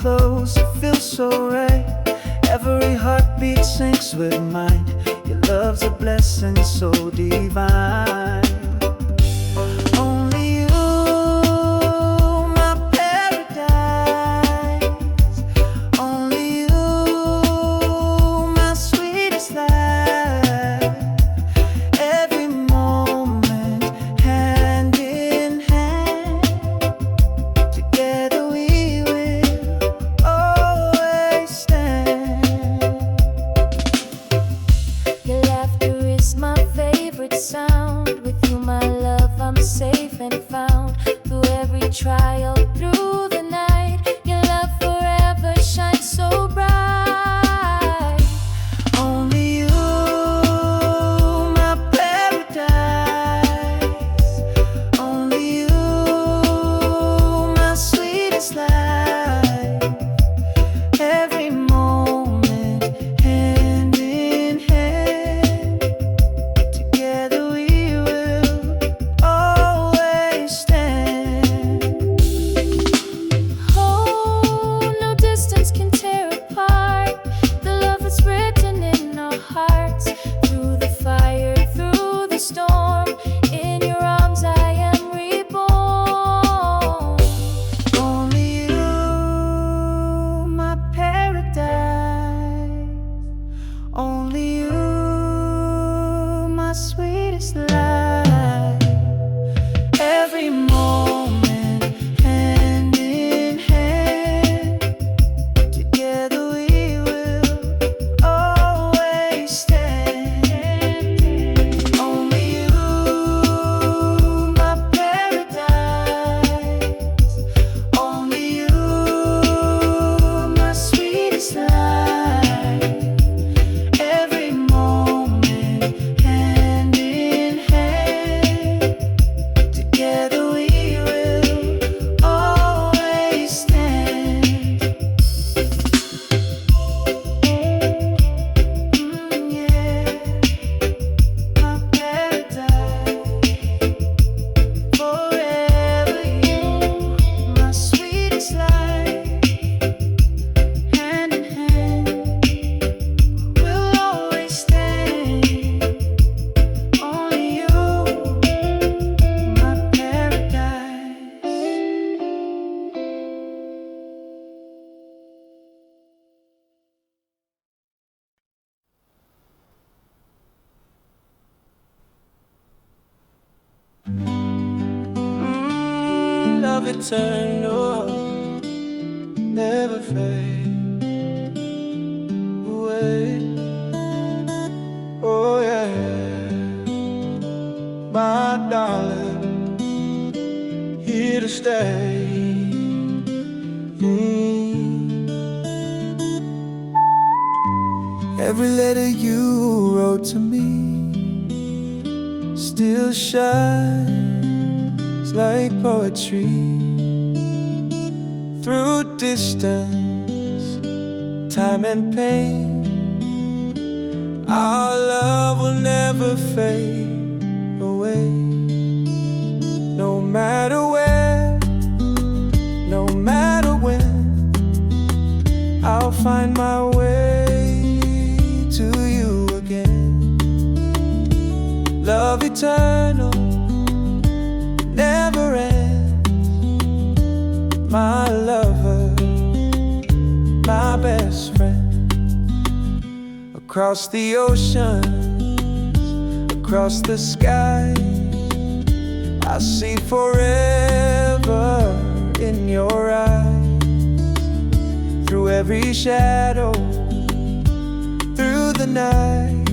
close, it feels so right. Every heartbeat syncs with mine. Your love's a blessing so divine. Only you, my paradise. Only you, my sweetest life. Every moment, hand in hand. Together we will always stand. Your laughter is my favorite sound. With you, my love, I'm safe and found. Through every trial, through the night, your love forever shines so bright. Only you, my paradise. Only you, my sweetest life. Every moment, hand in hand. Together we will always stand. Oh, no distance can tear apart the love that's written in our hearts. Through the fire, through the storm, in your arms I am reborn. Only you, my paradise. Only you, my sweetest life. Every moment, hand in hand. Together we will always stand. Only you, my paradise. Only you, my sweetest life. Every moment, hand in hand. Together we will always stand. Yeah, my paradise. Forever you, my sweetest life. Hand in hand, we'll always stand. Only you, my paradise. Love eternal, never fade away. Oh yeah, my darling, here to stay. Every letter you wrote to me still shines like poetry. Through distance, time and pain, our love will never fade away. No matter where, no matter when, I'll find my way to you again. Love eternal, never ends. My lover, my best friend. Across the oceans, across the sky, I see forever in your eyes. Through every shadow, through the night,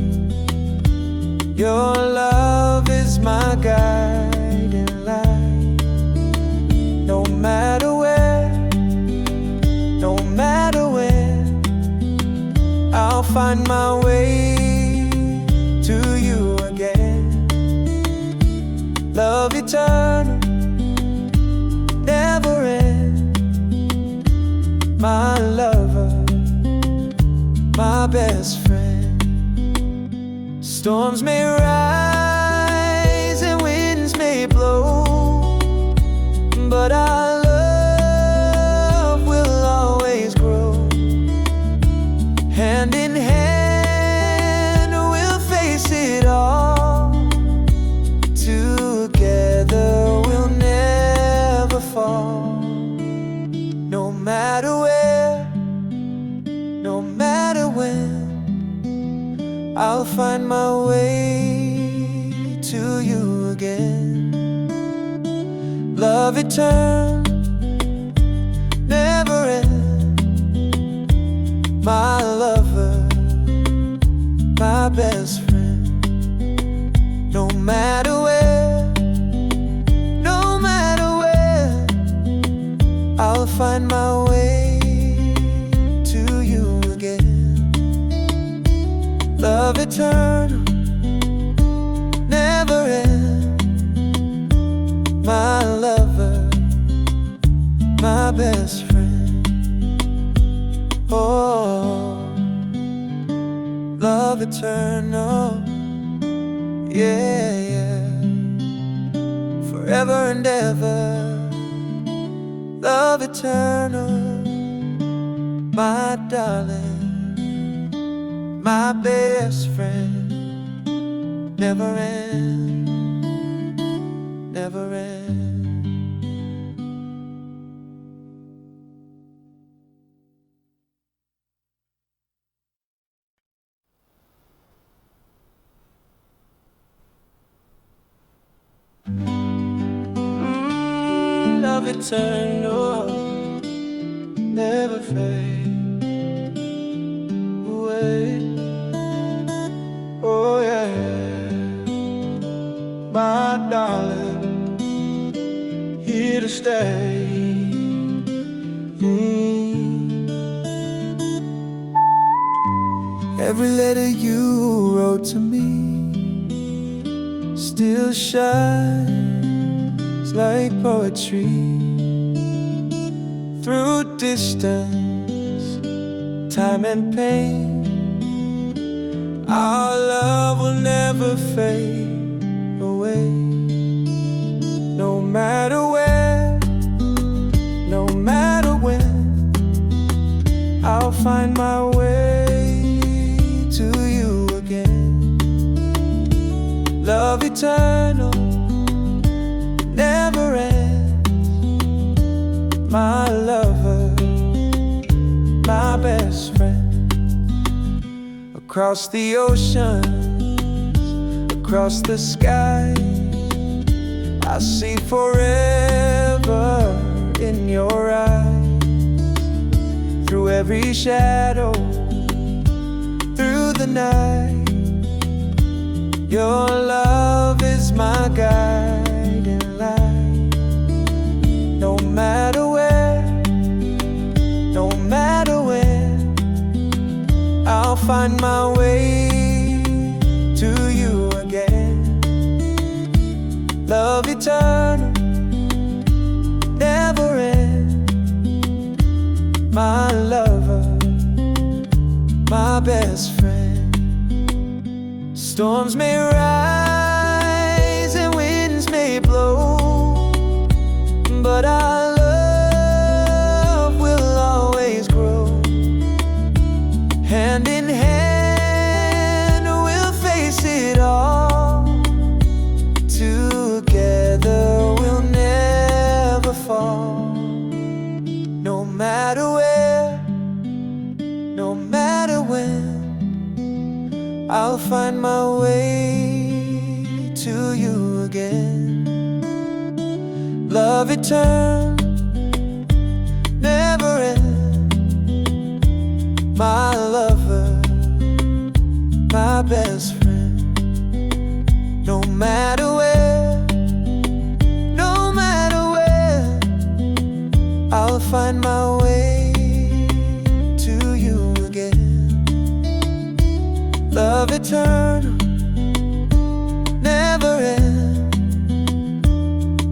your love is my guiding light. No matter where, no matter when, I'll find my way to you again. Love eternal, never end. My lover, my best friend. Storms may rise and winds may blow, but our love will always I'll find my way to you again. Love eternal, never end. My lover, my best friend. No matter where, no matter where, I'll find my way to you again. Love eternal, never end. My lover, my best friend. Oh, love eternal, yeah, yeah. Forever and ever, love eternal, my darling, my best friend. Never end, never end. Love eternal, never fade away. Oh yeah, my darling, here to stay. Every letter you wrote to me still shines like poetry. Through distance, time and pain, our love will never fade away. No matter where, no matter when, I'll find my way to you again. Love eternal, never ends. My lover, my best friend. Across the oceans, across the sky, I see forever in your eyes. Through every shadow, through the night, your love is my guiding light. No matter where, no matter when, I'll find my way to you again. Love eternal, never end. My lover, my best friend. Storms may rise and winds may blow, but our love will always grow. Hand in hand, we'll face it all. Together, we'll never fall. No matter where, no matter when, I'll find my way to you again. Love eternal, never end. My lover, my best friend. No matter where, no matter where, I'll find my way to you again. Love eternal, never end.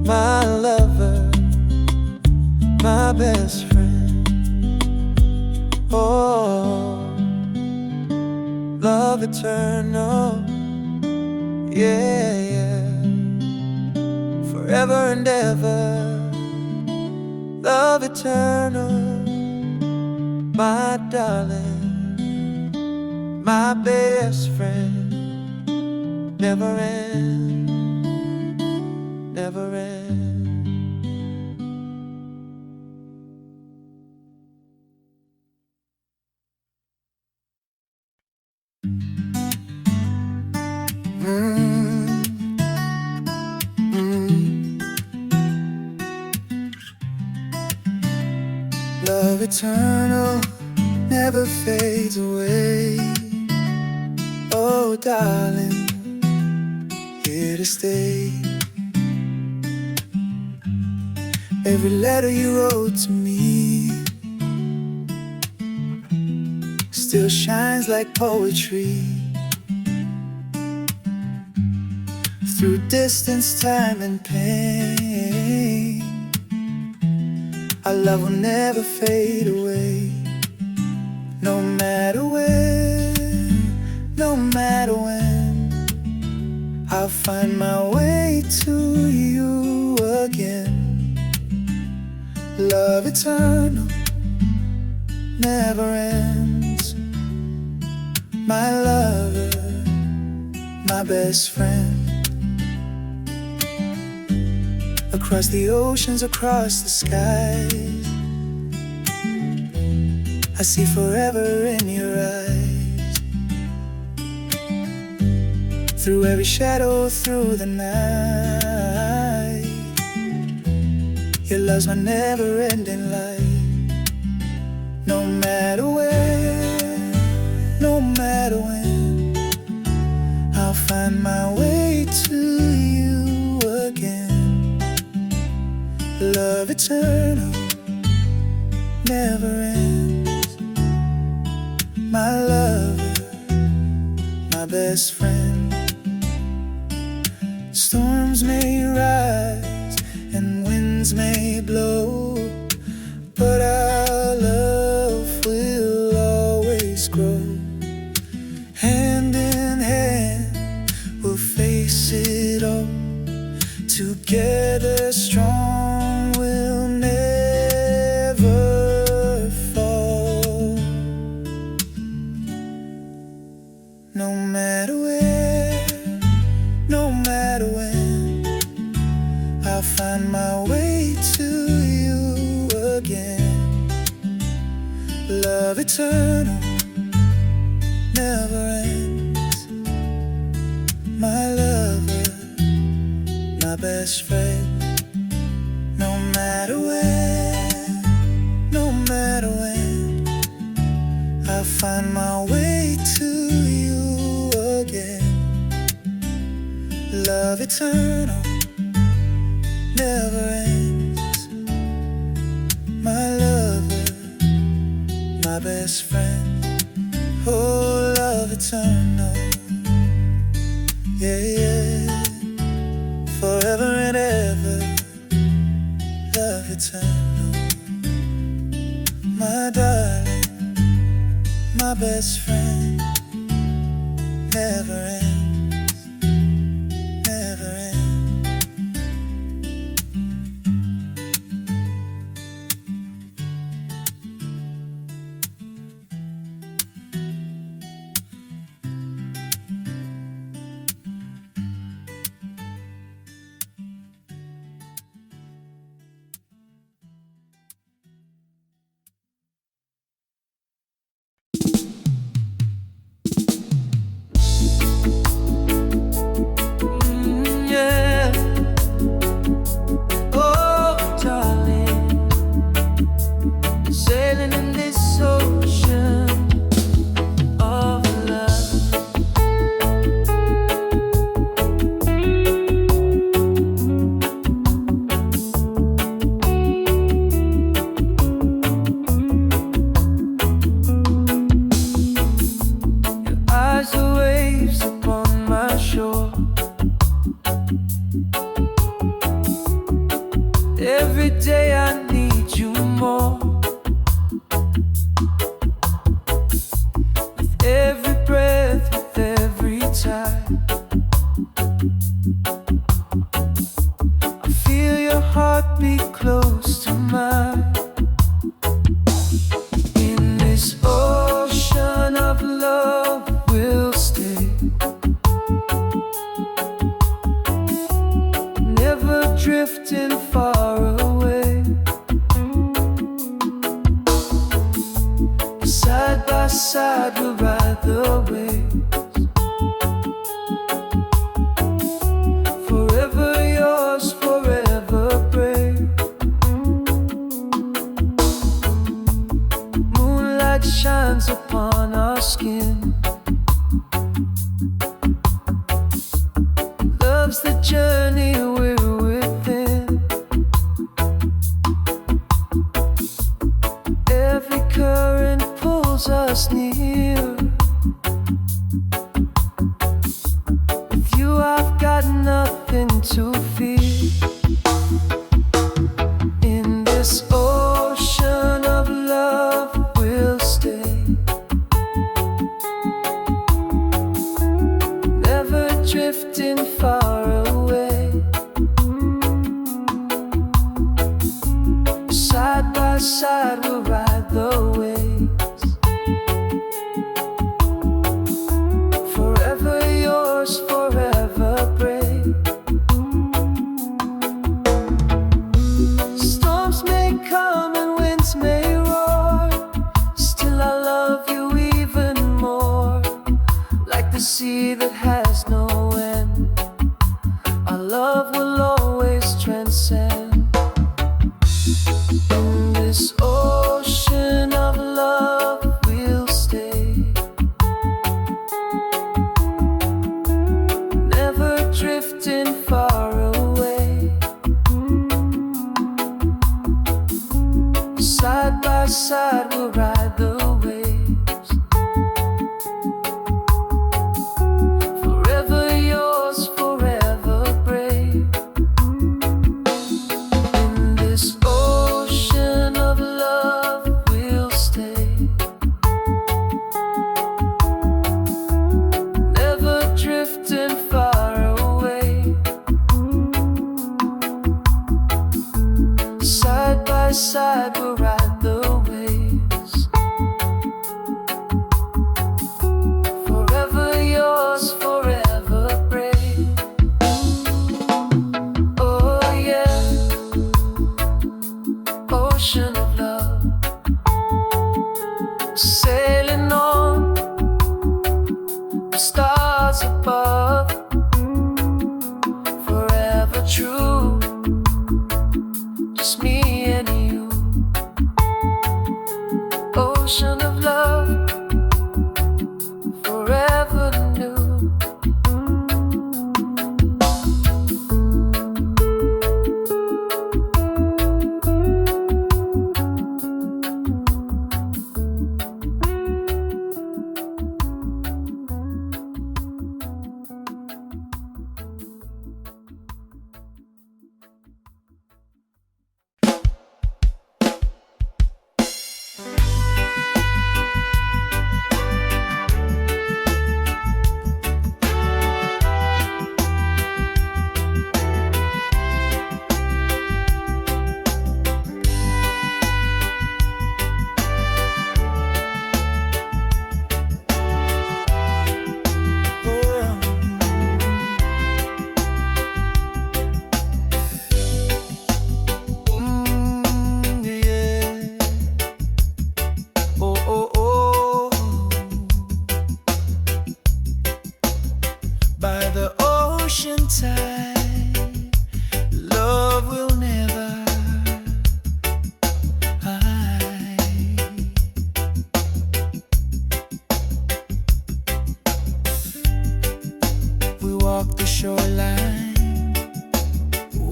My lover, my best friend. Oh, love eternal, yeah, yeah. Forever and ever, love eternal, my darling, my best friend. Never end, never end. Love eternal never fades away. Oh, darling, here to stay. Every letter you wrote to me still shines like poetry. Through distance, time, and pain, our love will never fade away. No matter where, no matter when, I'll find my way to you again. Love eternal never ends. My lover, my best friend. Across the oceans, across the skies, I see forever in your eyes. Through every shadow, through the night, your love's my never-ending light. No matter where, no matter when, I'll find my way to you again. Love eternal never ends. My lover, my best friend. Storms may rise and winds may blow, but our love will always grow. Hand in hand, we'll face it all. Together strong, we'll never fall. No matter where, no matter when, I'll find my way to you again. Love eternal never ends. My lover, my best friend. No matter where, no matter when, I'll find my way to you again. Love eternal never ends. My lover, my best friend. Oh, love eternal, yeah, yeah. Forever and ever, love eternal. My darling, my best friend. Never ends, never ends. Yeah. Oh, darling, sailing in this ocean of love. Your eyes are waves upon my shore. Every day I need you more. With every breath, with every time, I feel your heartbeat close to mine. In this ocean of love, we'll stay. Never drifting far away. Side by side we'll ride the waves. moonlight shines upon our skin. Love's the journey we're within. Every current pulls us near. With you I've got nothing to fear. In this ocean of love we'll stay, never drifting far away. Side by side we'll ride the waves. Forever yours, forever brave. Storms may come and winds may roar, still I love you even more. Like the sea that has no end, our love will always transcend. In this ocean of love we'll stay, never drifting far away. Side by side we'll ride the waves. Forever yours, forever brave. In this ocean of love we'll stay, never drifting far away. Side by side we'll ride the waves. Forever yours, forever brave. Oh yeah, ocean of love, sailing on the stars above. Forever true, just me and you. Ocean of love, forever new. By the ocean tide, love will never hide. We walk the shoreline,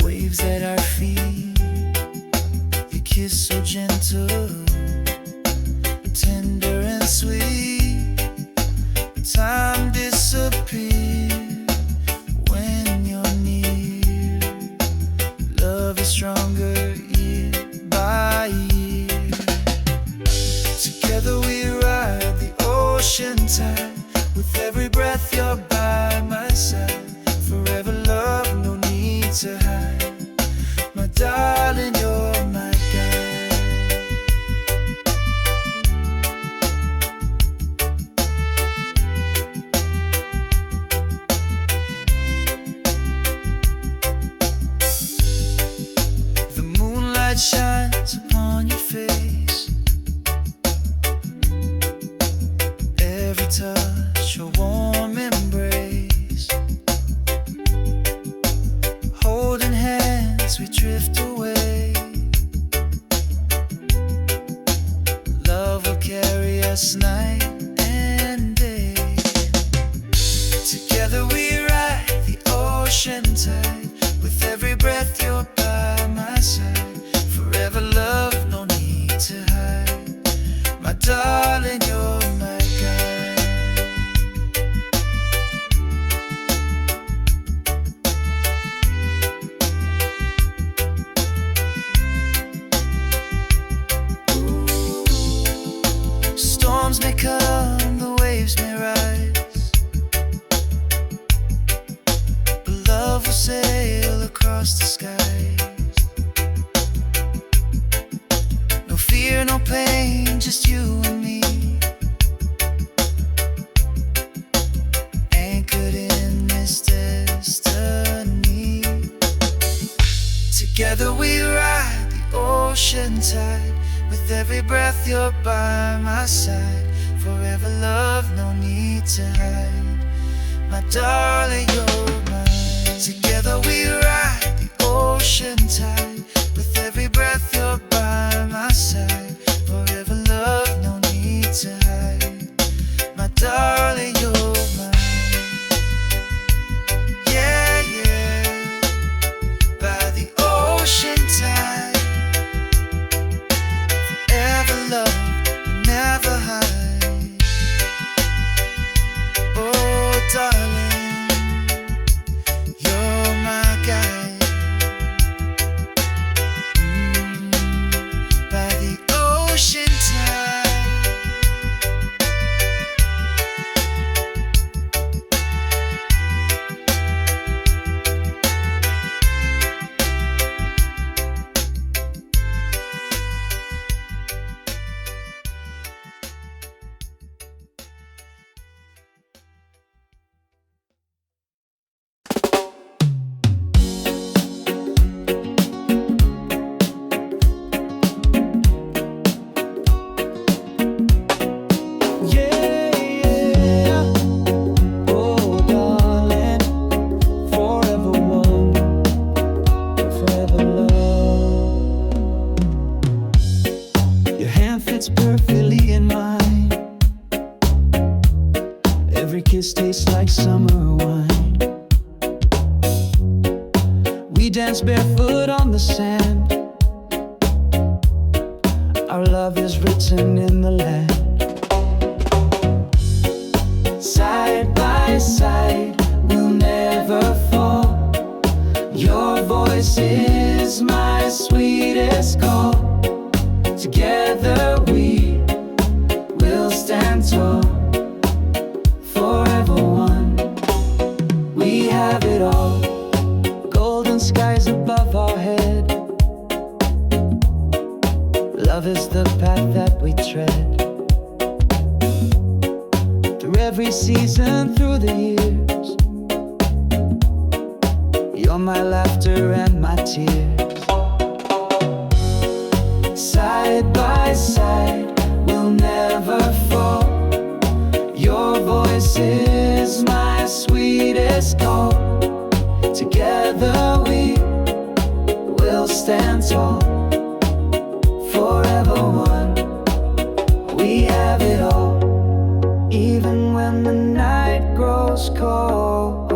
waves at our feet. Your kiss so gentle, tender and sweet. Time disappears when you're near. Love is stronger year by year. Together we ride the ocean tide. With every breath you're by my side. Forever love, no need to hide. My darling, you're my guide. Shines upon your face. Every touch a warm embrace. Holding hands we drift away. Love will carry us night and day. Together we ride the ocean tide. With every breath you're by my side. Forever love, no need to hide. My darling, you're my guide. Storms may come, the waves may rise, but love will sail across the skies. No fear, no pain, just you and me, anchored in this destiny. Together we ride the ocean tide. With every breath you're by my side. Forever love, no need to hide. My darling, you're mine. Together we ride the ocean tide. With every breath you're by my side. Forever love, no need to hide. My darling, you're mine. Yeah, yeah. By the ocean tide. Love, never hide. Oh, darling, you're my guide. By the ocean tide. Perfectly in mine. Every kiss tastes like summer wine. We dance barefoot on the sand. Our love is written in the land. Side by side, we'll never fall. Your voice is my sweetest call. Together we will stand tall, forever one. We have it all, golden skies above our head. Love is the path that we tread. Through every season, through the years, you're my laughter and my tears. Side by side, we'll never fall. Your voice is my sweetest call. Together we will stand tall, forever one. We have it all, even when the night grows cold.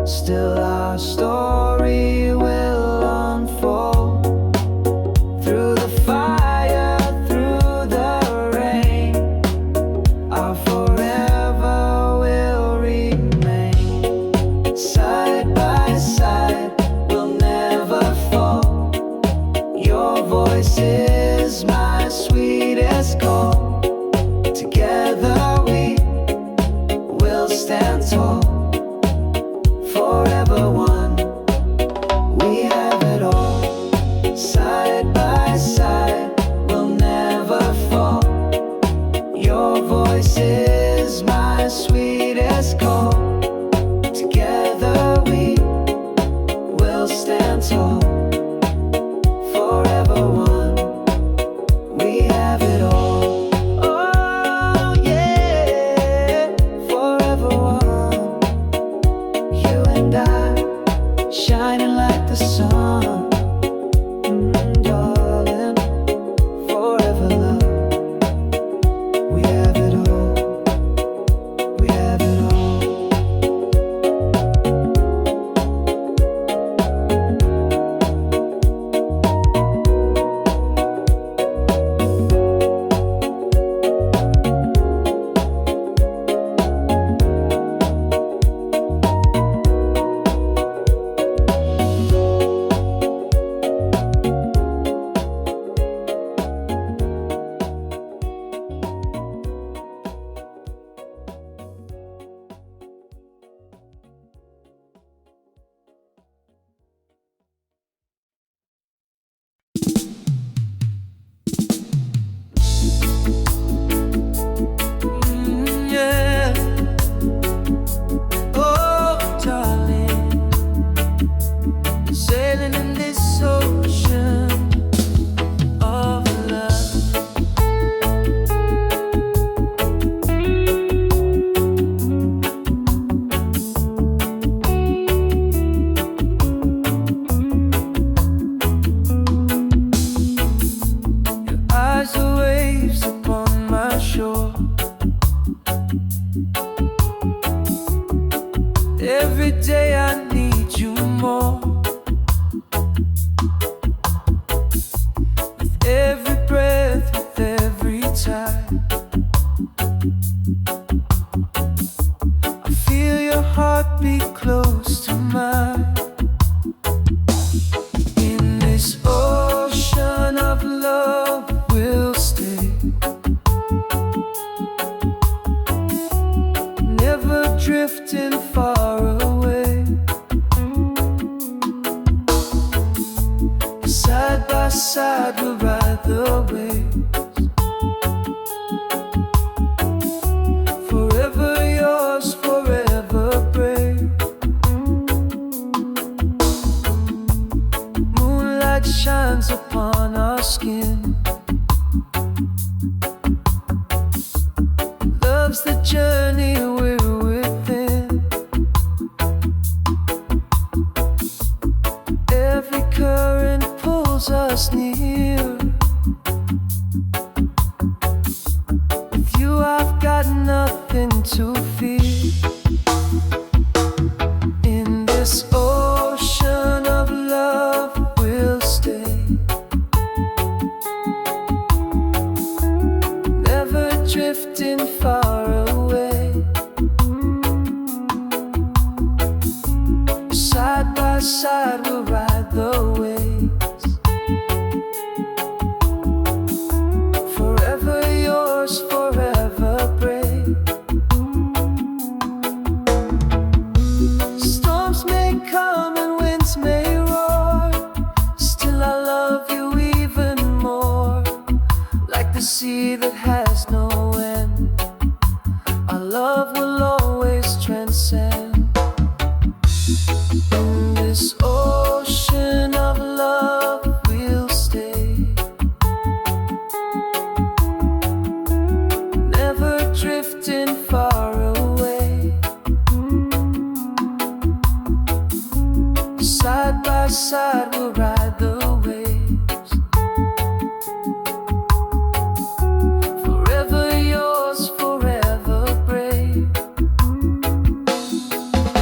Still our story will unfold. Through the fire, through the rain, our forever will remain. Side by side, we'll never fall. Your voice is my sweetest call. Together we will stand tall, forever one. tight. I feel your heartbeat close to mine. In this ocean of love, we'll stay. Never drifting far away. Side by side, we'll ride the waves. Forever yours, forever brave. Moonlight shines upon our skin. Love's the journey we're within. Every current pulls us near. With you I've got nothing to fear. In this ocean of love, we'll stay. Never drifting far away. Side by side, we'll ride the waves. Forever yours, forever brave. Storms may come and winds may roar. Still I love you even more. Like the sea that has no end, our love will always transcend. In this ocean of love, we'll stay. Never drifting far away. Side by side, we'll ride the waves. Forever yours, forever brave.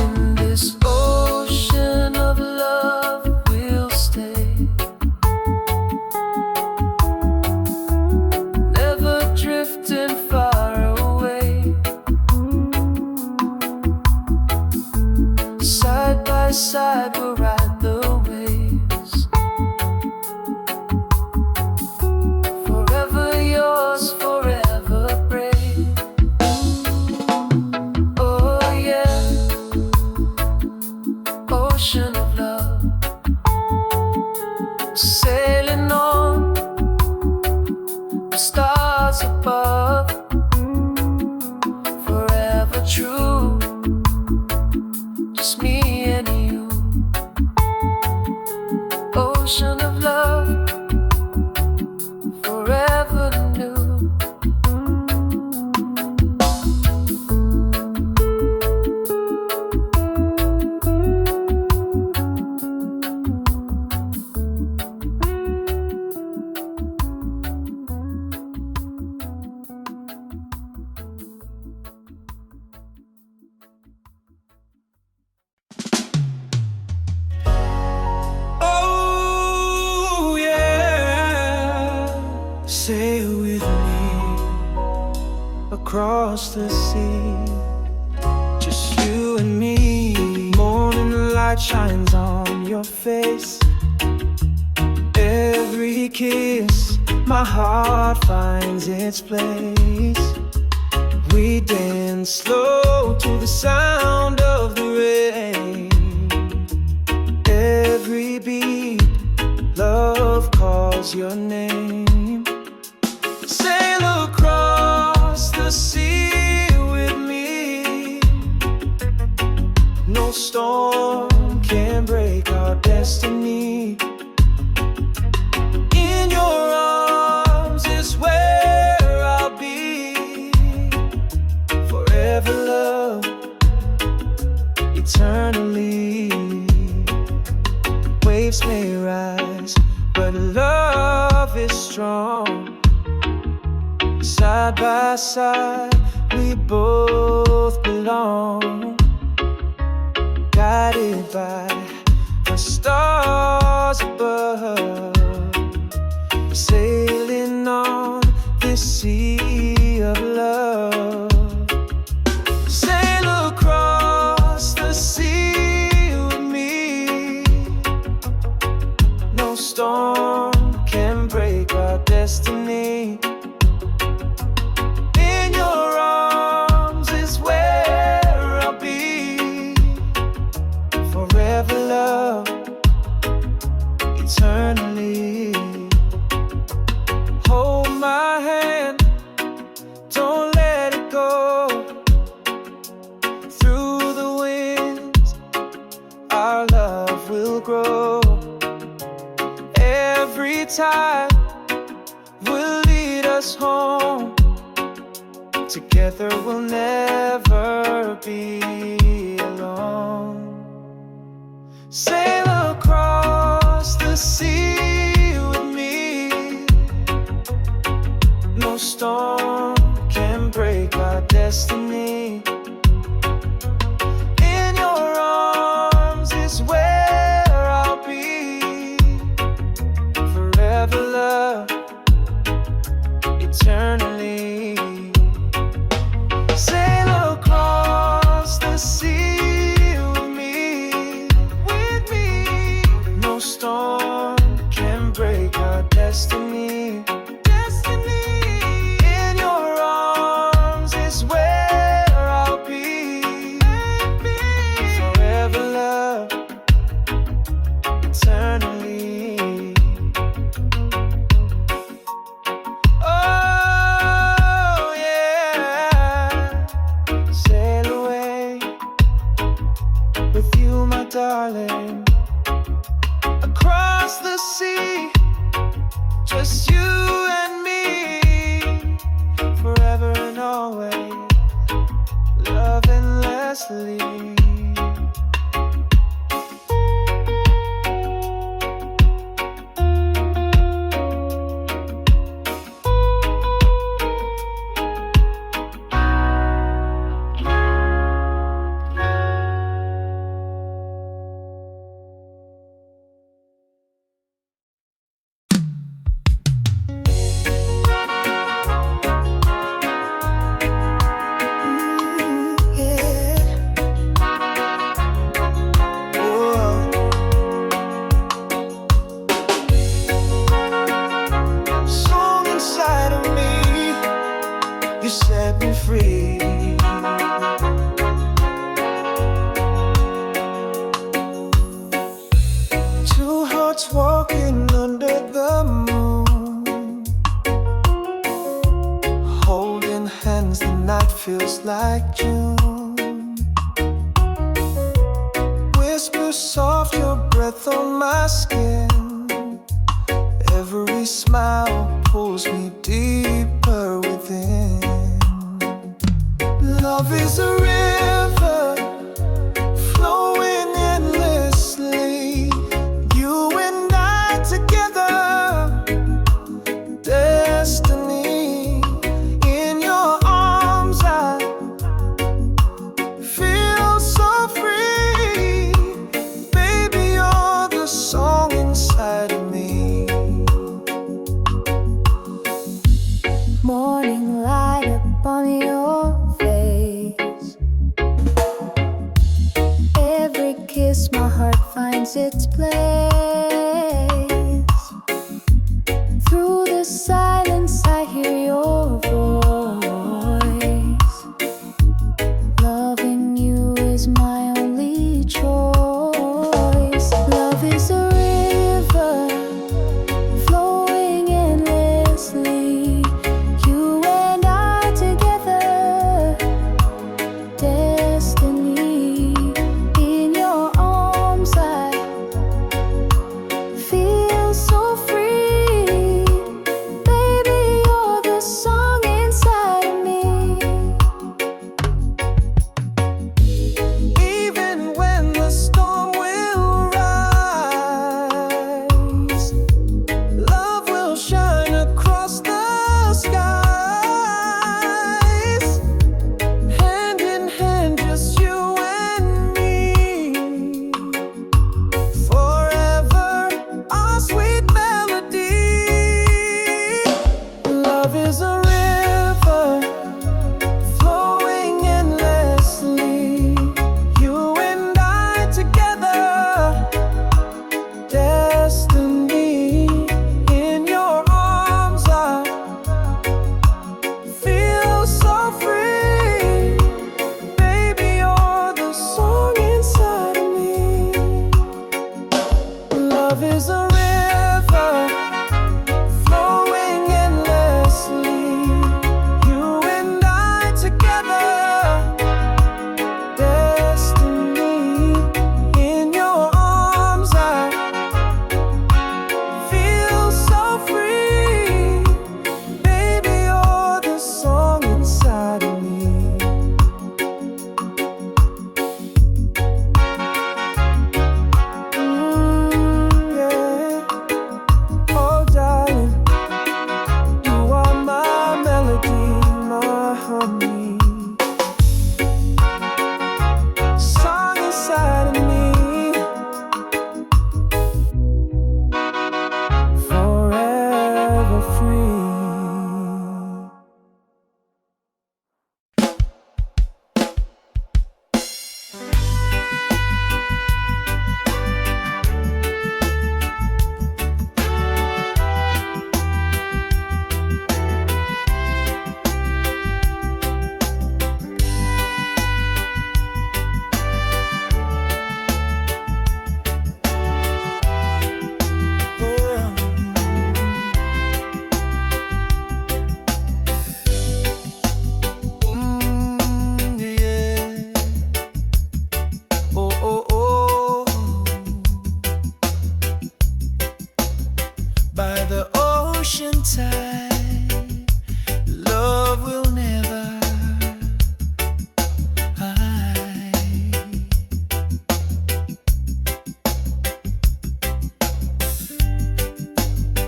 In this ocean of love, we'll stay. Never drifting far away. Side by side, we'll ride the waves. Forever yours, forever brave. Oh yeah, ocean of love, sailing on the stars above. Forever true, just me and you. Ocean of love, forever new. Oh yeah, sail with me across the sea. Just you and me. Morning light shines on your face. Every kiss, my heart finds its place. We dance slow to the sound of the rain. Every beat, love calls your name. Sail across the sea with me. No storm can break our destiny. In your arms is where I'll be. Forever love, eternally. Waves may rise, but love is strong. Side by side, we both belong. Guided by the stars above, sailing on this this sea of love. Sail across the sea with me. No storm can break our destiny. In your arms is where I'll be. Forever love, eternally. Hold my hand, don't let it go. Through the winds, our love will grow. Every tide will lead us home. Together we'll never be alone. Sail across the sea with me. No storm can break our destiny. In your arms is where I'll be. Forever love, eternally. Sail across the sea with me. No storm can break our destiny. In your arms is where I'll be. Forever love, eternally. Oh yeah, sail away with you, my darling. Across the sea, just you and me. Forever and always, love endlessly. You set me free. Two hearts walking under the moon, holding hands, the night feels like June. Whisper soft, your breath on my skin. Every smile pulls me deeper within. Love is a river flowing endlessly. You and I together, destiny. In your arms I feel so free. Baby, you're the song inside of me. Morning light upon your face, upon me. Song inside of me, forever free. By the ocean tide, love will never hide.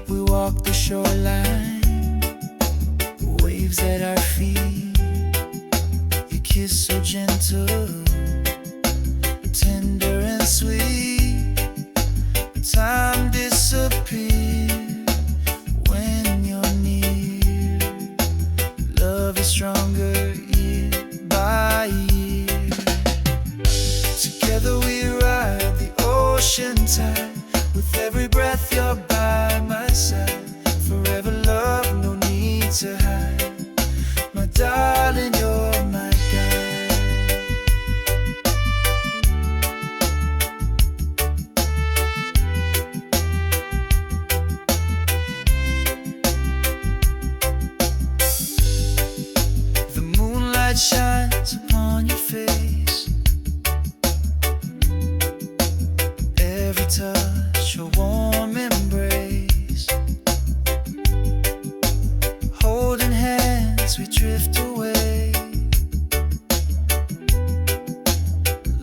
We walk the shoreline, waves at our feet. Your kiss so gentle, tender and sweet. Time disappears when you're near. Love is stronger year by year. Together we ride the ocean tide. With every breath you're by my side. Forever love, no need to hide. My darling, you're my guide. Shines upon your face. Every touch a warm embrace. Holding hands we drift away.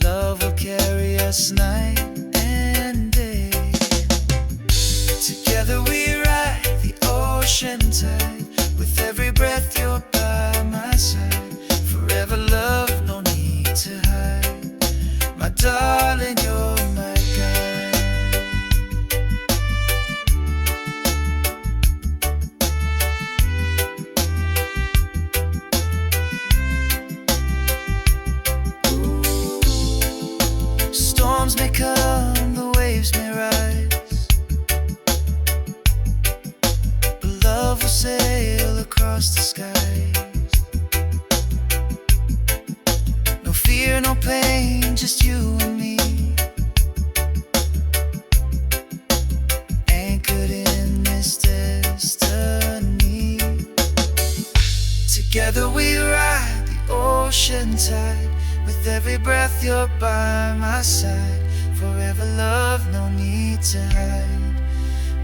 Love will carry us night and day. Together we ride the ocean tide. With every breath you're by my side. Forever love, no need to hide. My darling, you're my guide. Storms may come, the waves may rise, but love will sail across the skies. Fear, no pain, just you and me. Anchored in this destiny. Together we ride the ocean tide. With every breath you're by my side. Forever love, no need to hide.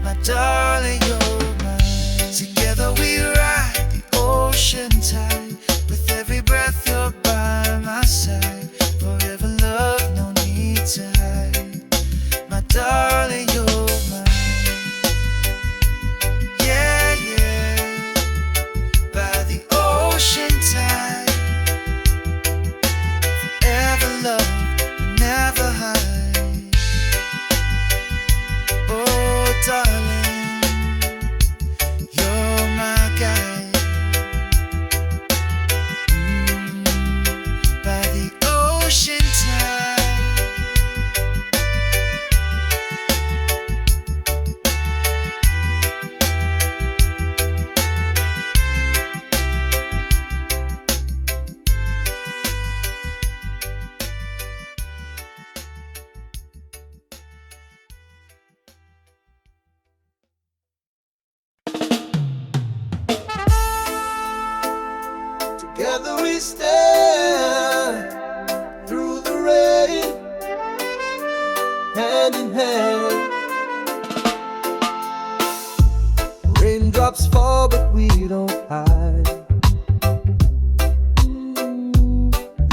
My darling, you're mine. Together we ride the ocean tide. With every breath you're by my side. Forever love, no need to hide. My darling, you're mine. Yeah, yeah. By the ocean tide. Forever love, never hide. Oh, darling, you're my guide. By the ocean tide. Together we stand through the rain, hand in hand. Raindrops fall, but we don't hide.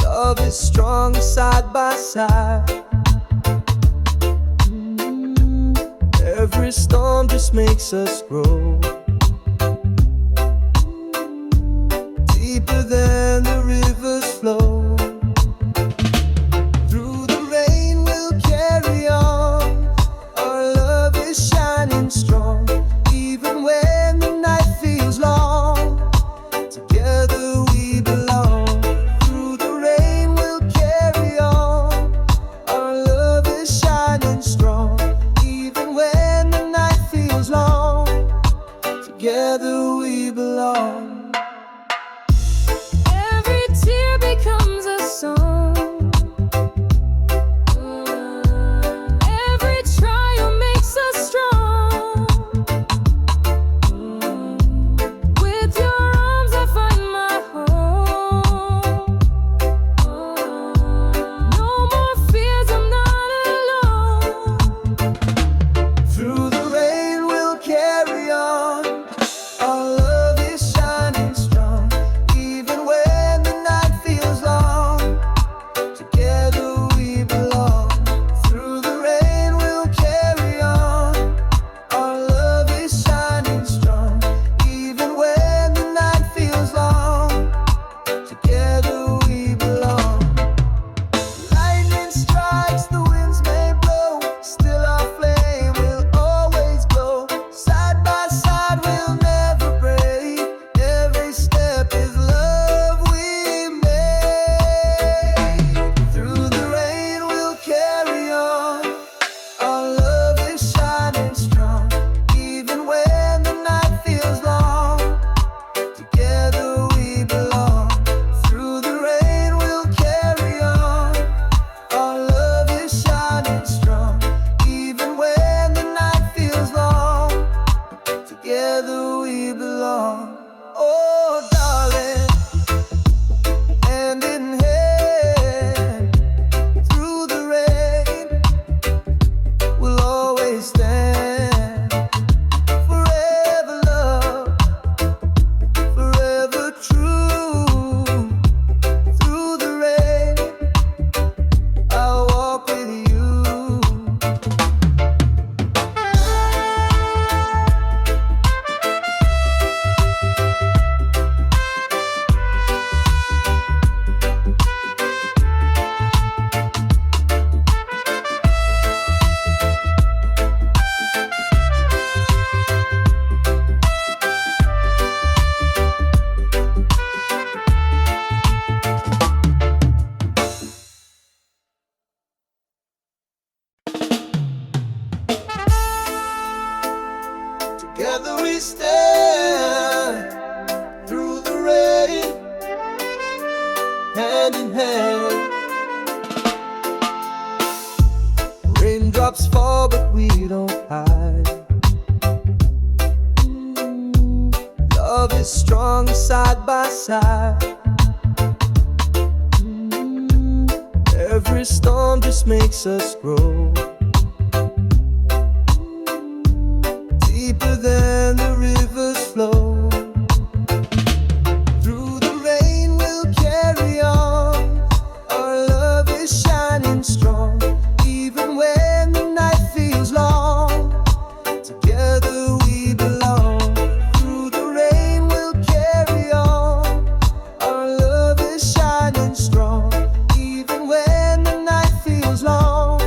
Love is strong side by side. Every storm just makes us grow deeper than the rivers flow. Through the rain we'll carry on, our love is shining strong. Even when the night feels long, together we belong. Through the rain we'll carry on, our love is shining strong. Even when the night feels long, together we belong. Every tear becomes a song. Every trial makes us strong. With your arms I find my home. No more fears, I'm not alone. Through the rain we'll carry on, our love is shining strong. Even when the night feels long, together we belong. Through the rain we'll carry on, our love is shining strong. Even when the night feels long, together we belong. Lightning strikes, the winds may blow, still our flame will always glow. Side by side we'll never break, every step is love we make. Through the rain we'll carry on, our love is shining strong. Even when the night feels long, together we belong. Through the rain we'll carry on, our love is shining strong. Even when the night feels long, together we belong. Oh darling, hand in hand, through the rain we'll always stand. Forever love, forever true. Through the rain I'll walk with you. Together we stand, through the rain, hand in hand. Raindrops fall but we don't hide. Love is strong side by side. Every storm just makes us grow. Deeper than the rivers flow. Through the rain we'll carry on, our love is shining strong. Even when the night feels long, together we belong. Through the rain we'll carry on, our love is shining strong. Even when the night feels long,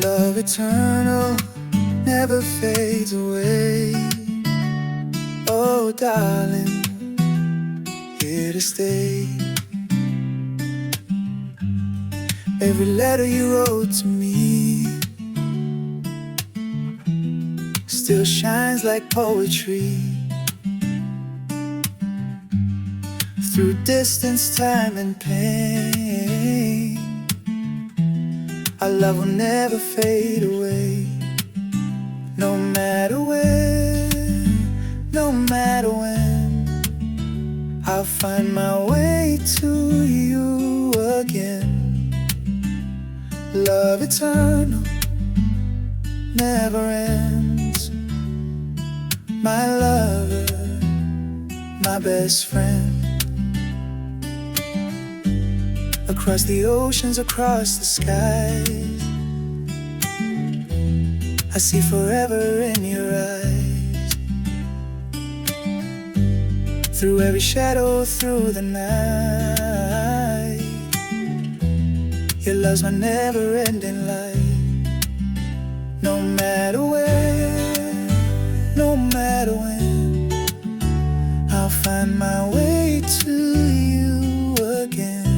Love eternal, never fades away. Oh, darling, here to stay. Every letter you wrote to me still shines like poetry. Through distance, time, and pain, our love will never fade away. No matter where, no matter when, I'll find my way to you again. Love eternal, never ends. My lover, my best friend. Across the oceans, across the skies, I see forever in your eyes. Through every shadow, through the night, your love's my never-ending light. No matter where, no matter when, I'll find my way to you again.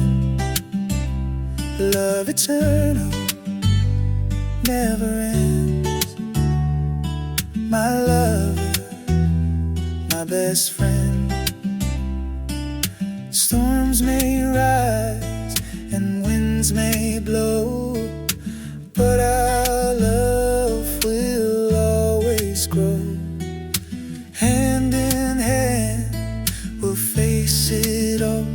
Love eternal, never ends. My lover, my best friend. Storms may rise and winds may blow, but our love will always grow. Hand in hand, we'll face it all.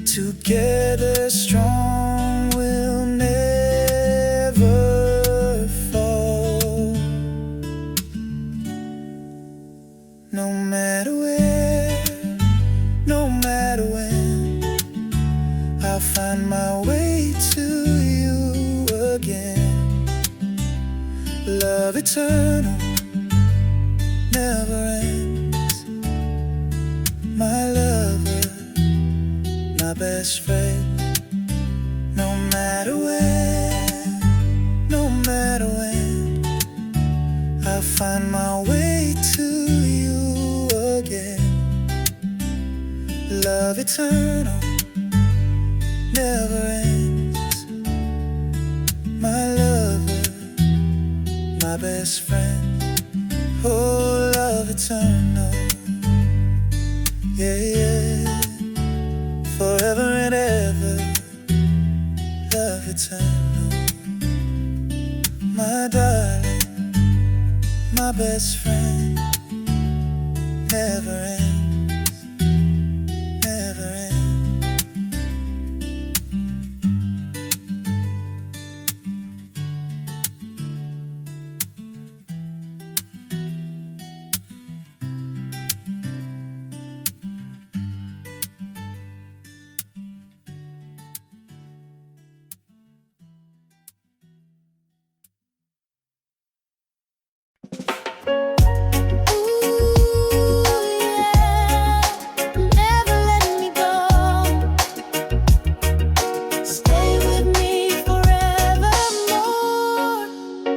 Together strong, we'll never fall. No matter where, no matter when, I'll find my way to you again. Love eternal, never ends. My lover, my best friend. No matter where, no matter when, I'll find my way to you again. Love eternal, never ends. My lover, my best friend. Oh, love eternal, yeah, yeah. Forever and ever, love eternal. My darling, my best friend. Never ends, never ends.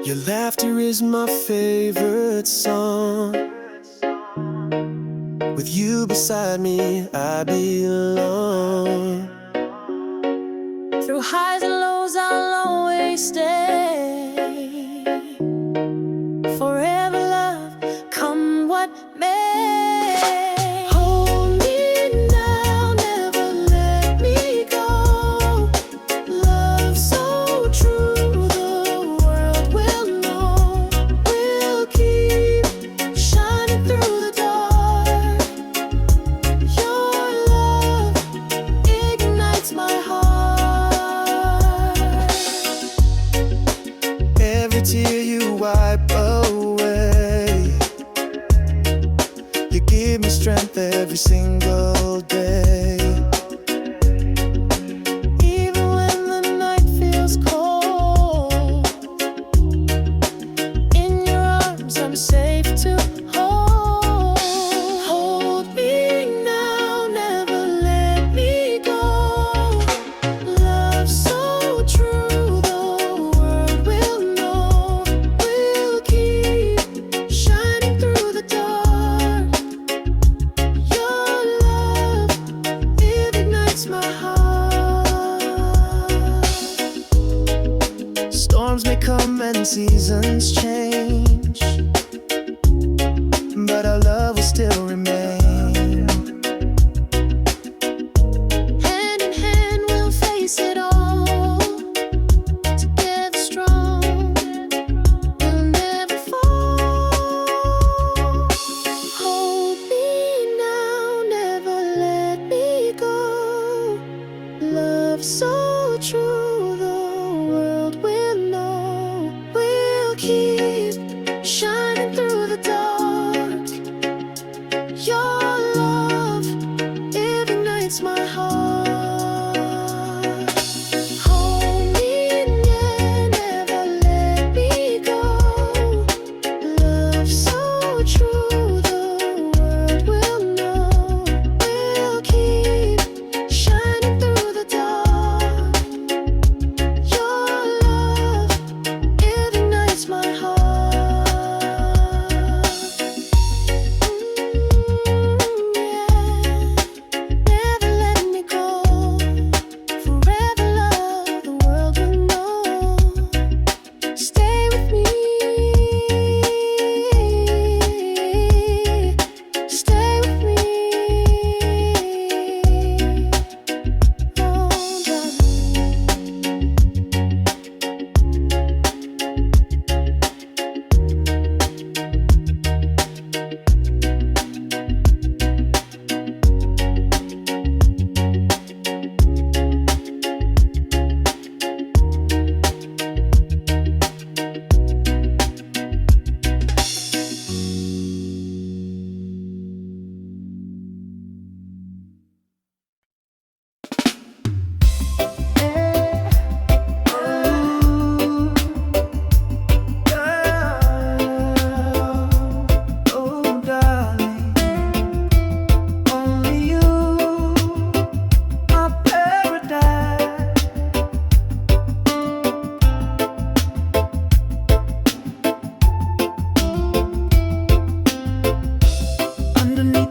Your laughter is my favorite song. With you beside me, I belong. Through highs and lows, I'll always stay. Forever love, come what may. Hold me now, never let me go. Love so true, the world will know. We'll keep shining through the dark. Your love ignites my heart. Every tear you wipe away, you give me strength every single day. Even when the night feels cold, in your arms I'm safe to hold. Hold me now.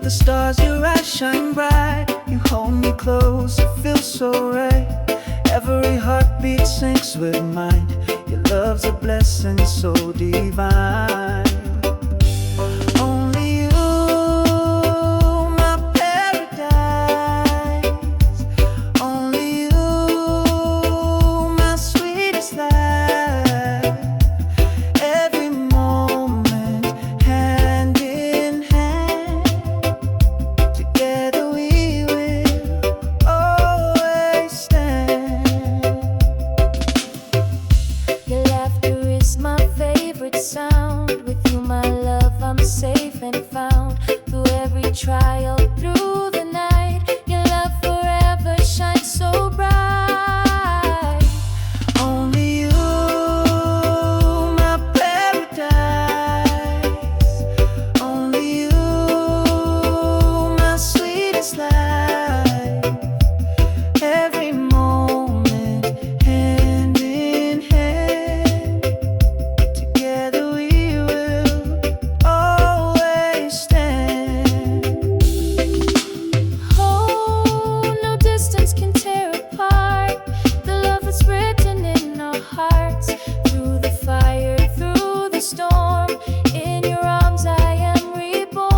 the stars, your eyes shine bright. You hold me close, it feels so right. Every heartbeat syncs with mine. Your love's a blessing so divine. Only you, my paradise. Only you, my sweetest life. Every moment, hand in hand, together we will always stand. Your laughter is my favorite sound. With you, my love, I'm safe and found. Through every trial, through the night, your love forever shines so bright. Only you, my paradise. Only you, my sweetest life. Every moment, hand in hand, together we will always stand. Oh, no distance can tear apart the love that's written in our hearts. Through the fire, through the storm, in your arms I am reborn.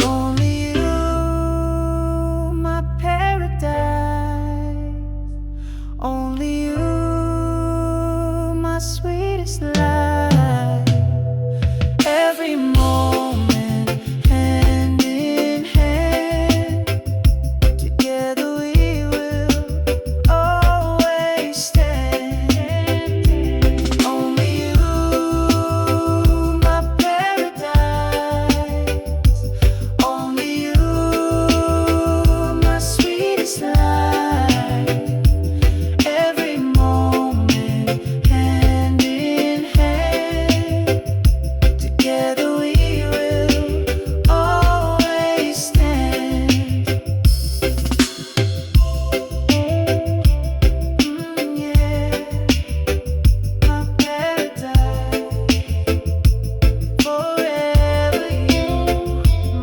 Only you, my paradise. Only you, my sweetest life. Every moment, hand in hand, together we will always stand. Only you, my paradise. Only you, my sweetest life. Every moment, hand in hand, together we will always stand. Yeah, my paradise. Forever you,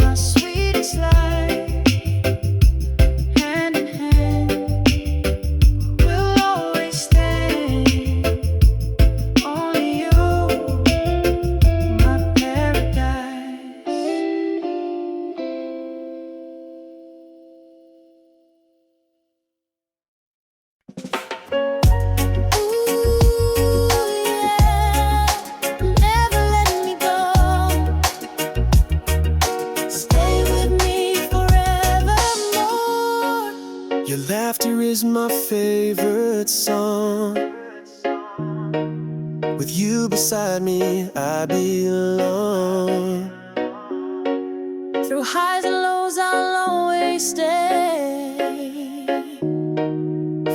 my sweetest life. Hand in hand, we'll always stand. Only you, my paradise. Ooh, yeah, never let me go. Stay with me forevermore. Your laughter is my favorite song. With you beside me, I belong. Through highs and lows, I'll always stay.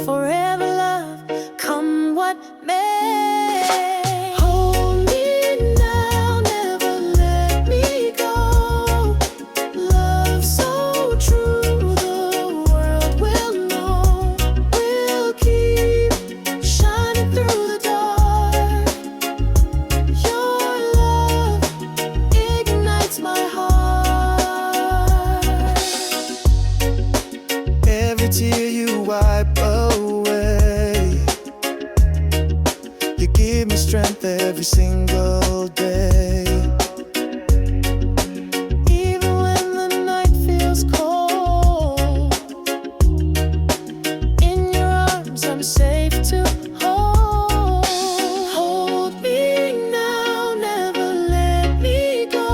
Forever, love, come what may. Hold me now, never let me go. Love so true, the world will know. We'll keep shining through the dark. Your love ignites my heart. Every tear you wipe away, you give me strength every single day. Even when the night feels cold, in your arms I'm safe to hold. Hold me now, never let me go.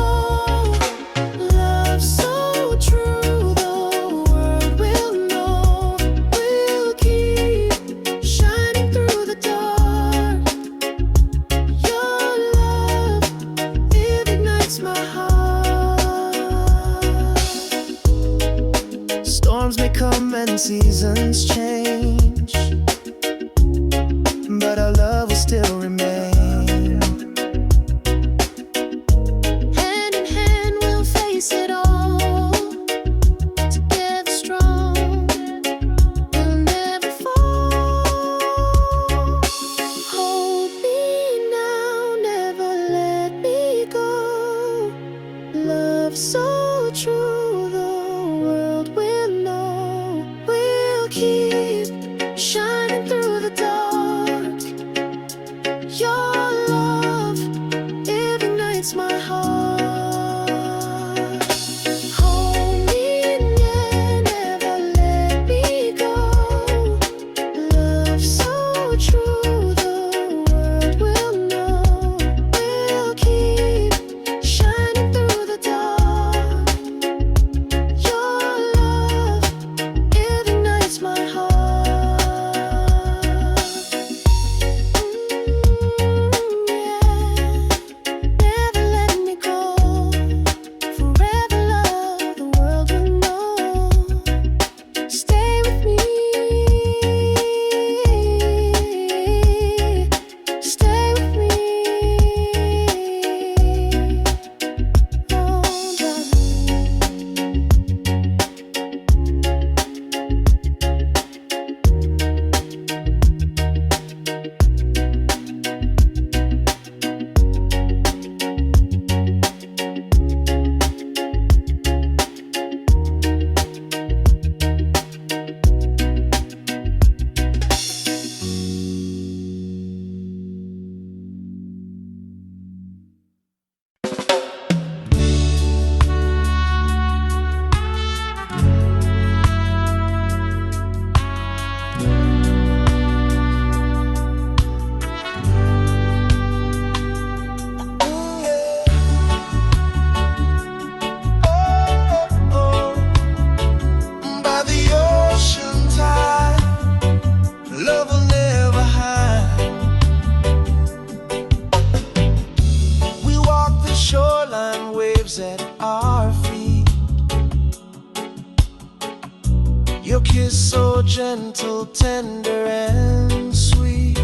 Love so true, the world will know. We'll keep shining through the dark. Your love ignites my heart. Storms may come and seasons change, but our love will still remain. Hand in hand, we'll face it all. Together strong, we'll never fall. Hold me now, never let me go. Love so true, the world will know. We'll keep shining through the dark. Your love ignites my heart. Hold me near, never let me go. Love so true, the world will know. We'll keep shining through the dark. Your love ignites my heart. Never let me go. Forever love, the world will know. Stay with me. Stay with me. Oh, By the ocean tide, love will never hide. We walk the shoreline, waves at our feet. Your kiss so gentle, tender and sweet.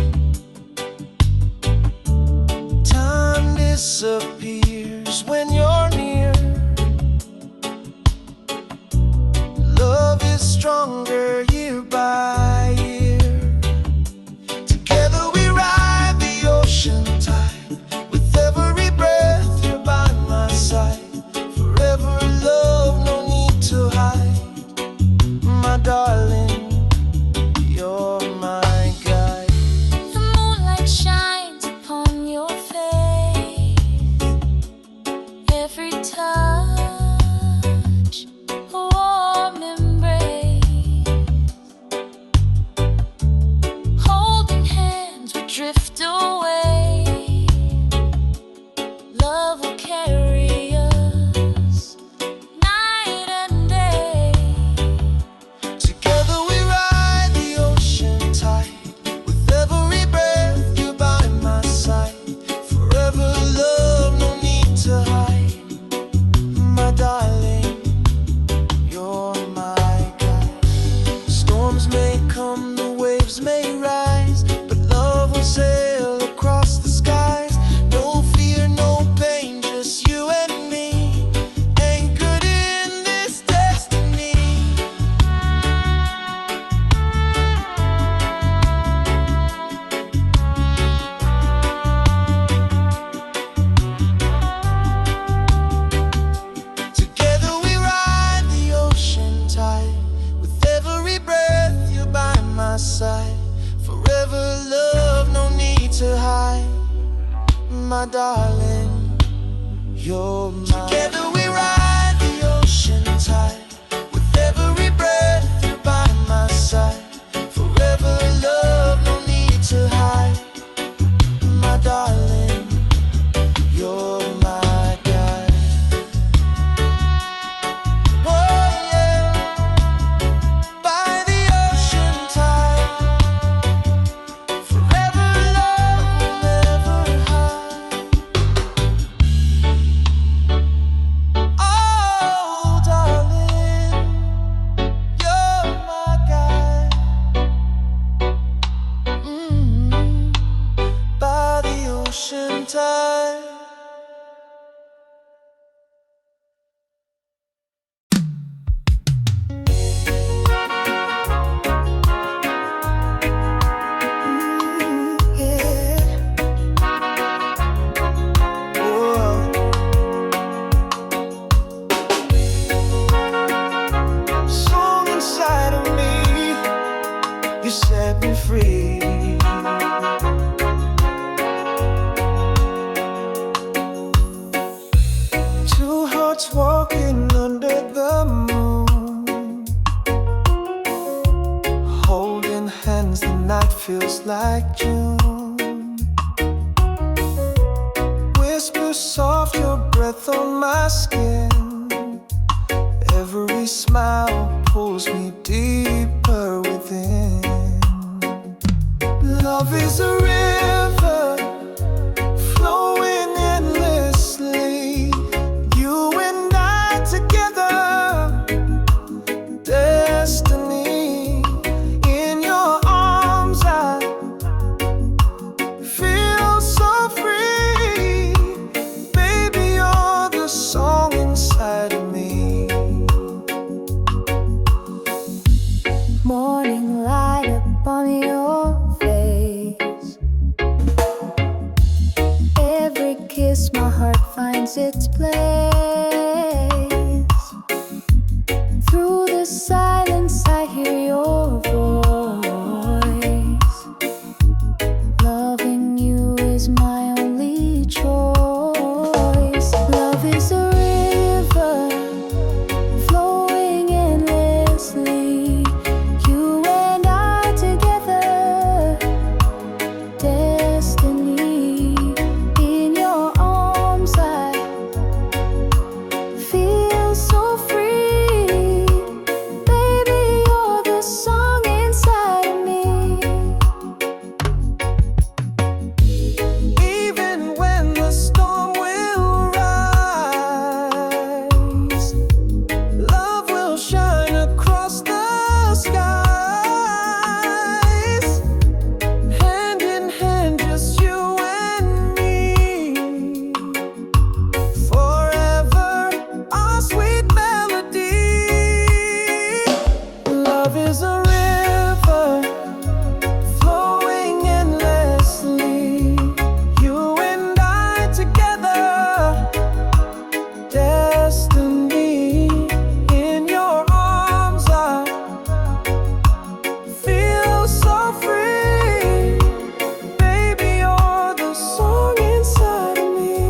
Time disappears when you're near. Love is stronger year by year. Together we ride the ocean tide. With every breath you're by my side. Forever love, no need to hide. My darling, you're my guide. the moonlight shines upon your face. Every touch, a warm embrace. Holding hands, we drift away. Love will carry us night and day. Together we ride the ocean tide. With every breath you're by my side. Forever love, no need to hide. My darling, you're my guide. Storms may come, the waves may rise, but love will sail across the skies. No fear, no pain, just you and me. Anchored in this destiny. Together we ride the ocean tide. With every breath you're by my side. Forever love, no need to hide. My darling, you're my. Together we ride the ocean tide. With every breath you're by my side. Forever love, no need to hide. My darling, you're my guide. Oh yeah, by the ocean tide. Forever love will never hide. feels like June. Whisper soft your breath on my skin. Every smile pulls me deeper within. Love is a river flowing endlessly. You and I together, destiny. In your arms I feel so free. Baby, you're the song inside of me. Morning light upon your face. Every kiss my heart finds its place. Through the silence I hear your voice. Loving you is my only choice. Love is a river flowing endlessly. You and I together, destiny. In your arms I feel so free. Baby, you're the song inside of me. Even when the storm will rise, love will shine across the skies. Hand in hand, just you and me. Forever, our sweet melody. Love is a river flowing endlessly. You and I together, destiny. In your arms I feel so free. Baby, you're the song inside of me.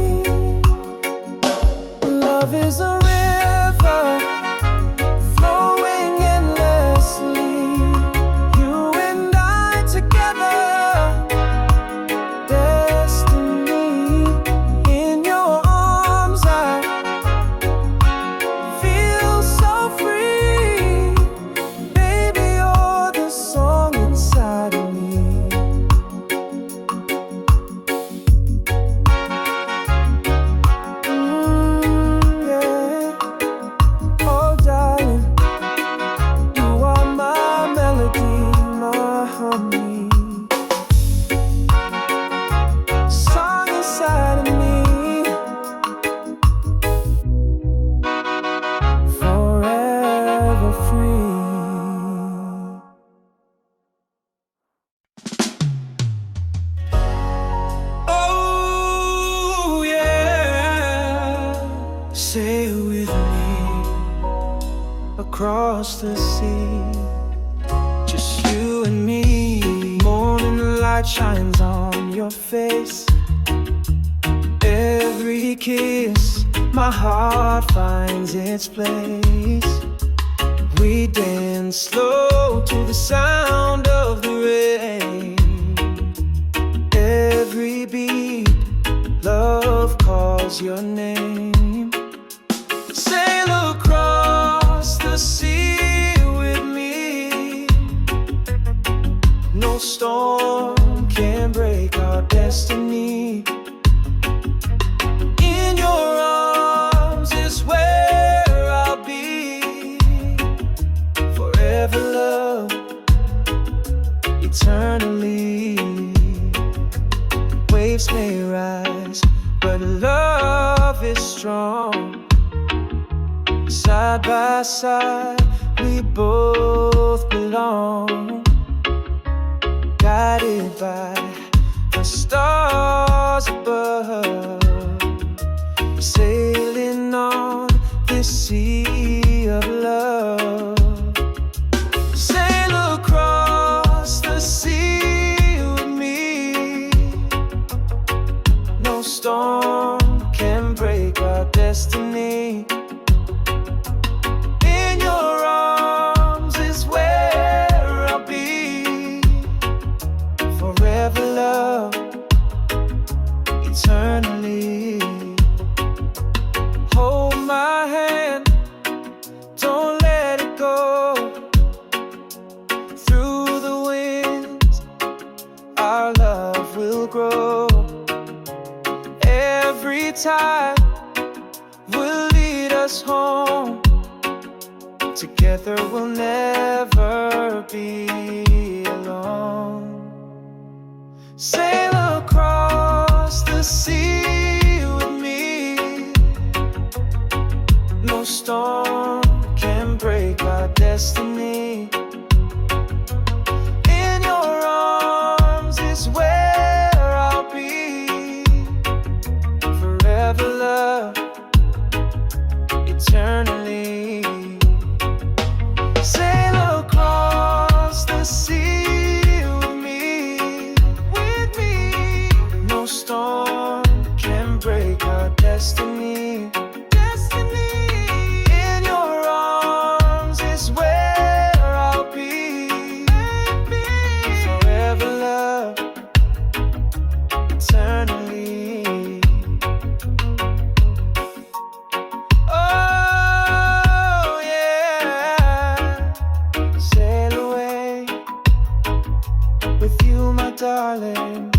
Love is a river flowing endlessly. You and I together, destiny. In your arms I feel so free. Baby, you're the song inside of me. Yeah. Oh, darling, you are my melody, my honey. Song inside of me. Forever free. Oh, yeah. Say it with me. Across the sea, just you and me. Morning light shines on your face. Every kiss, my heart finds its place. We dance slow to the sound of the rain. Every beat, love calls your name. Sail across the sea with me. No storm can break our destiny. In your arms is where I'll be. Forever love, eternally. Waves may rise, but love is strong. Side by side, we both belong. Guided by the stars above, sailing on this sea of love. Sail across the sea with me. No storm can break our destiny. In your arms is where I'll be. my hand, don't let it go. Through the winds, our love will grow. Every tide will lead us home. Together we'll never be alone. Sail across the sea with me. No storm can break our destiny. In your arms is where I'll be. Forever love, eternally. Sail across the sea with me. No storm can break our destiny. In your arms is where I'll be. Forever love, eternally. Oh yeah, sail away with you, my darling.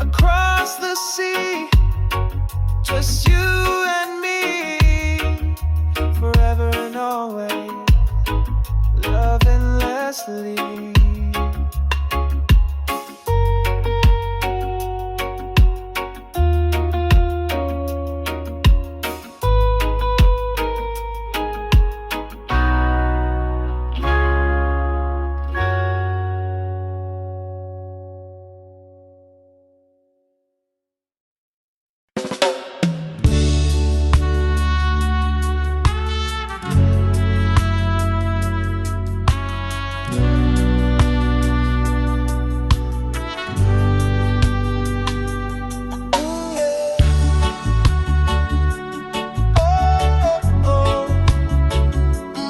Across the sea, just you and me. Forever and always, love endlessly.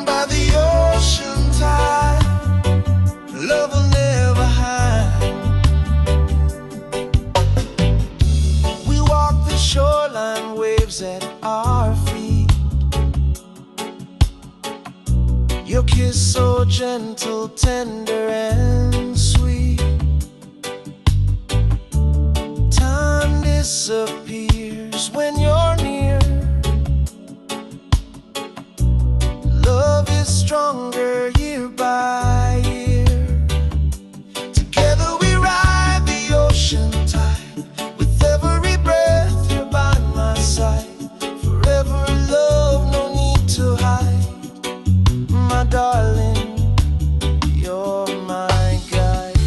By the ocean tide, love will never hide. We walk the shoreline, waves at our feet. Your kiss so gentle, tender and sweet. Time disappears when you're near. Love is stronger year by year. Together we ride the ocean tide. With every breath you're by my side. Forever love, no need to hide. My darling, you're my guide.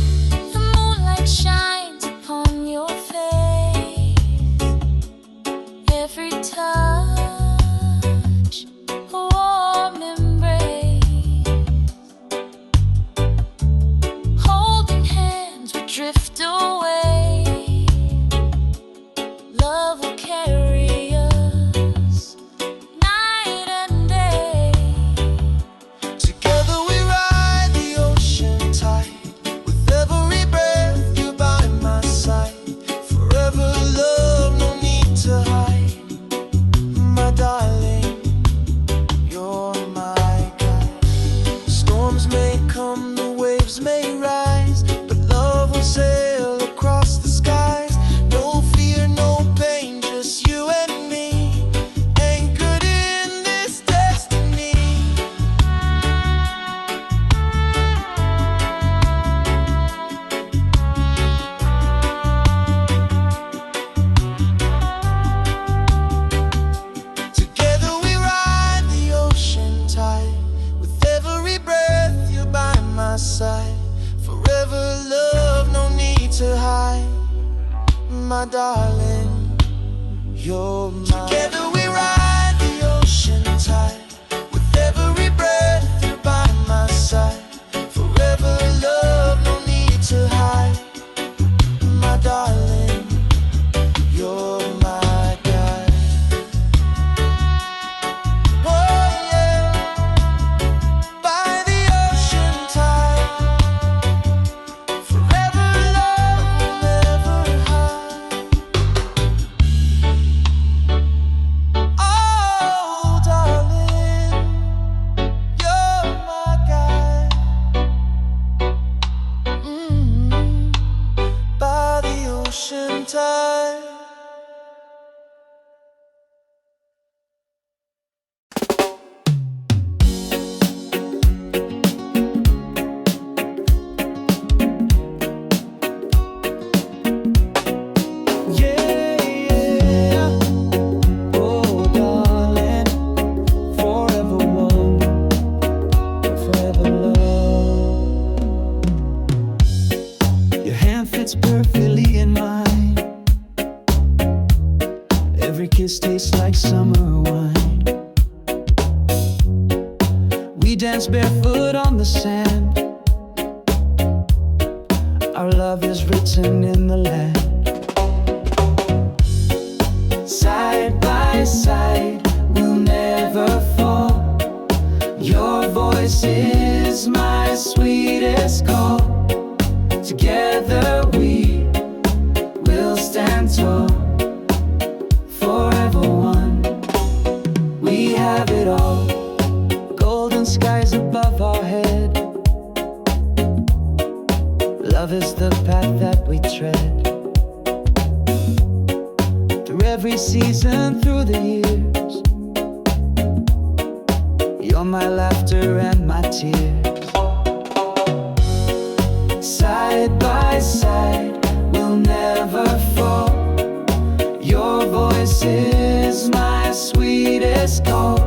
The moonlight shines upon your face. Every touch, a warm embrace. Holding hands, we drift away. Love will carry us night and day. Together we ride the ocean tide. With every breath you're by my side. Forever love, no need to hide. My darling, you're my guide. Storms may come, the waves may rise, but love will sail across the skies. No fear, no pain, just you and me, anchored in this destiny. Together we ride the ocean tide. With every breath you're by my side. Forever love, no need to hide. My darling, you're mine. Together we ride the ocean tide. With every breath you're by my side. Forever love, no need to hide. My darling, you're my guide. Oh yeah, by the ocean tide. Forever love, will never hide. taste like summer wine. We dance barefoot on the sand. Our love is written in the land. Side by side, we'll never fall. Your voice is my sweetest call. Together we will stand tall, forever one. We have it all, golden skies above our head. Love is the path that we tread. Through every season, through the years, you're my laughter and my tears. Side by side, we'll never fall. Your voice is my sweetest call.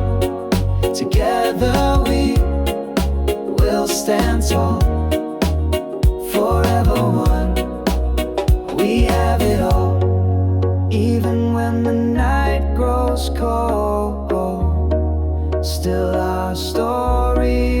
Together we will stand tall, forever one. We have it all, even when the night grows cold. Still our story